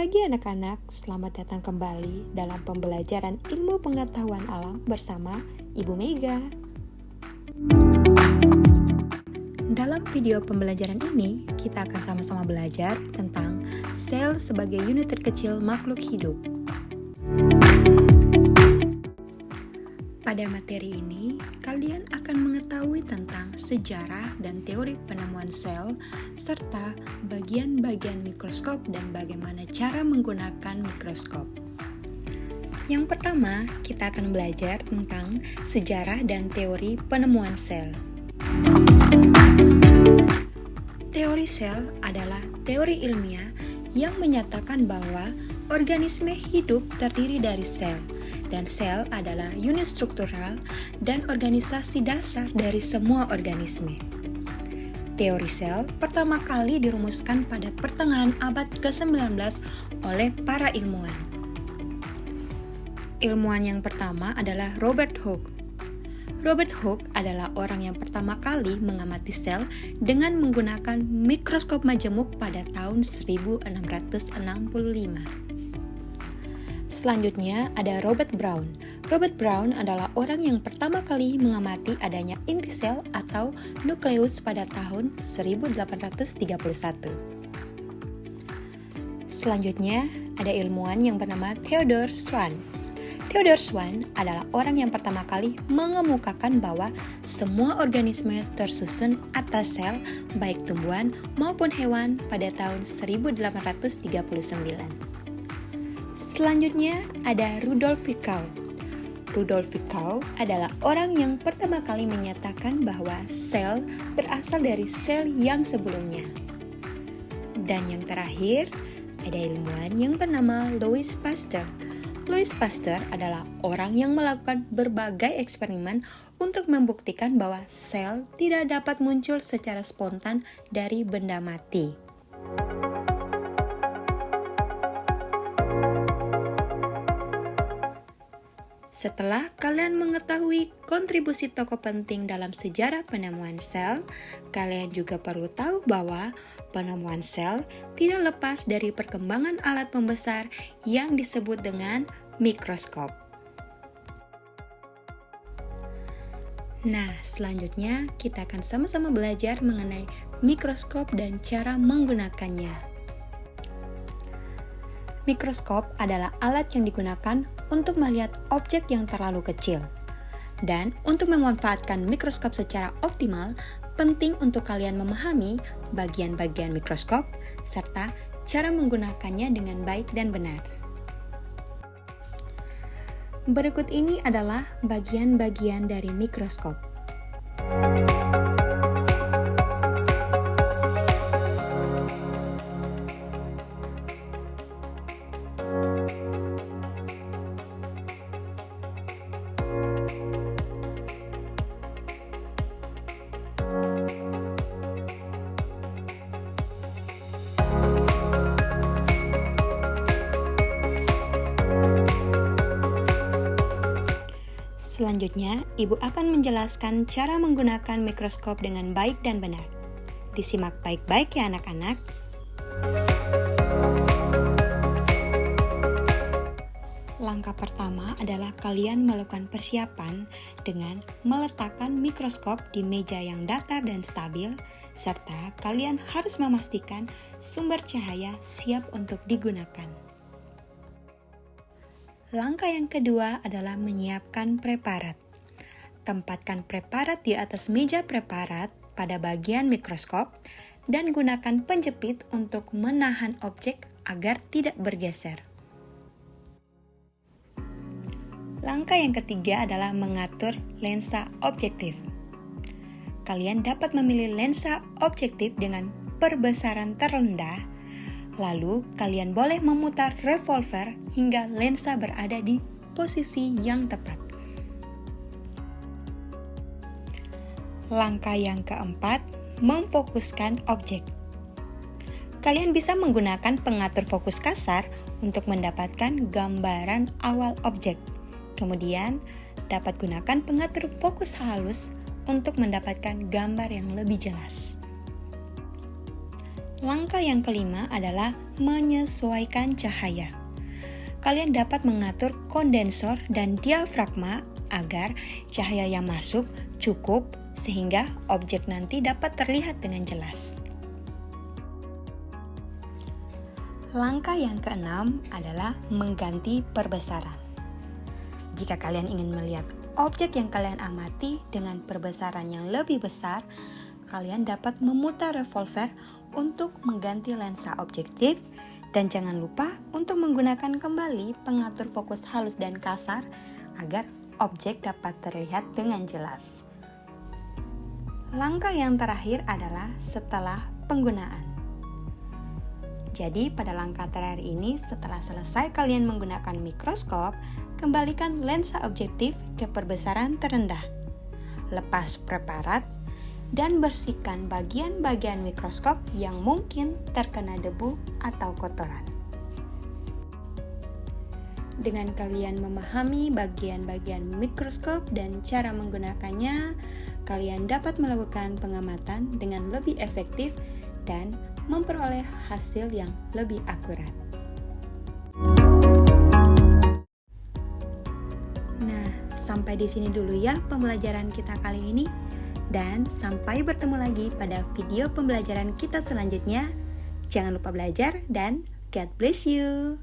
pagi anak-anak, selamat datang kembali dalam pembelajaran ilmu pengetahuan alam bersama Ibu Mega. Dalam video pembelajaran ini, kita akan sama-sama belajar tentang sel sebagai unit terkecil makhluk hidup. Pada materi ini, kalian akan mengetahui tentang sejarah dan teori penemuan sel, serta bagian-bagian mikroskop dan bagaimana cara menggunakan mikroskop. Yang pertama, kita akan belajar tentang sejarah dan teori penemuan sel. Teori sel adalah teori ilmiah yang menyatakan bahwa organisme hidup terdiri dari sel, dan sel adalah unit struktural dan organisasi dasar dari semua organisme. Teori sel pertama kali dirumuskan pada pertengahan abad ke-19 oleh para ilmuwan. Ilmuwan yang pertama adalah Robert Hooke. Robert Hooke adalah orang yang pertama kali mengamati sel dengan menggunakan mikroskop majemuk pada tahun 1665. Selanjutnya ada Robert Brown. Robert Brown adalah orang yang pertama kali mengamati adanya inti sel atau nukleus pada tahun 1831. Selanjutnya ada ilmuwan yang bernama Theodore Swan. Theodore Swan adalah orang yang pertama kali mengemukakan bahwa semua organisme tersusun atas sel, baik tumbuhan maupun hewan pada tahun 1839. Selanjutnya ada Rudolf Virchow. Rudolf Virchow adalah orang yang pertama kali menyatakan bahwa sel berasal dari sel yang sebelumnya. Dan yang terakhir, ada ilmuwan yang bernama Louis Pasteur. Louis Pasteur adalah orang yang melakukan berbagai eksperimen untuk membuktikan bahwa sel tidak dapat muncul secara spontan dari benda mati. Setelah kalian mengetahui kontribusi tokoh penting dalam sejarah penemuan sel, kalian juga perlu tahu bahwa penemuan sel tidak lepas dari perkembangan alat pembesar yang disebut dengan mikroskop. Nah, selanjutnya kita akan sama-sama belajar mengenai mikroskop dan cara menggunakannya. Mikroskop adalah alat yang digunakan untuk melihat objek yang terlalu kecil. Dan untuk memanfaatkan mikroskop secara optimal, penting untuk kalian memahami bagian-bagian mikroskop serta cara menggunakannya dengan baik dan benar. Berikut ini adalah bagian-bagian dari mikroskop. Selanjutnya, Ibu akan menjelaskan cara menggunakan mikroskop dengan baik dan benar. Disimak baik-baik ya anak-anak. Langkah pertama adalah kalian melakukan persiapan dengan meletakkan mikroskop di meja yang datar dan stabil, serta kalian harus memastikan sumber cahaya siap untuk digunakan. Langkah yang kedua adalah menyiapkan preparat. Tempatkan preparat di atas meja preparat pada bagian mikroskop dan gunakan penjepit untuk menahan objek agar tidak bergeser. Langkah yang ketiga adalah mengatur lensa objektif. Kalian dapat memilih lensa objektif dengan perbesaran terendah. Lalu, kalian boleh memutar revolver hingga lensa berada di posisi yang tepat. Langkah yang keempat, memfokuskan objek. Kalian bisa menggunakan pengatur fokus kasar untuk mendapatkan gambaran awal objek. Kemudian, dapat gunakan pengatur fokus halus untuk mendapatkan gambar yang lebih jelas. Langkah yang kelima adalah menyesuaikan cahaya. Kalian dapat mengatur kondensor dan diafragma agar cahaya yang masuk cukup sehingga objek nanti dapat terlihat dengan jelas. Langkah yang keenam adalah mengganti perbesaran. Jika kalian ingin melihat objek yang kalian amati dengan perbesaran yang lebih besar, kalian dapat memutar revolver untuk mengganti lensa objektif dan jangan lupa untuk menggunakan kembali pengatur fokus halus dan kasar agar objek dapat terlihat dengan jelas. Langkah yang terakhir adalah setelah penggunaan. Jadi pada langkah terakhir ini setelah selesai kalian menggunakan mikroskop, kembalikan lensa objektif ke perbesaran terendah. Lepas preparat dan bersihkan bagian-bagian mikroskop yang mungkin terkena debu atau kotoran. Dengan kalian memahami bagian-bagian mikroskop dan cara menggunakannya, kalian dapat melakukan pengamatan dengan lebih efektif dan memperoleh hasil yang lebih akurat. Nah, sampai di sini dulu ya pembelajaran kita kali ini. Dan sampai bertemu lagi pada video pembelajaran kita selanjutnya. Jangan lupa belajar dan God bless you.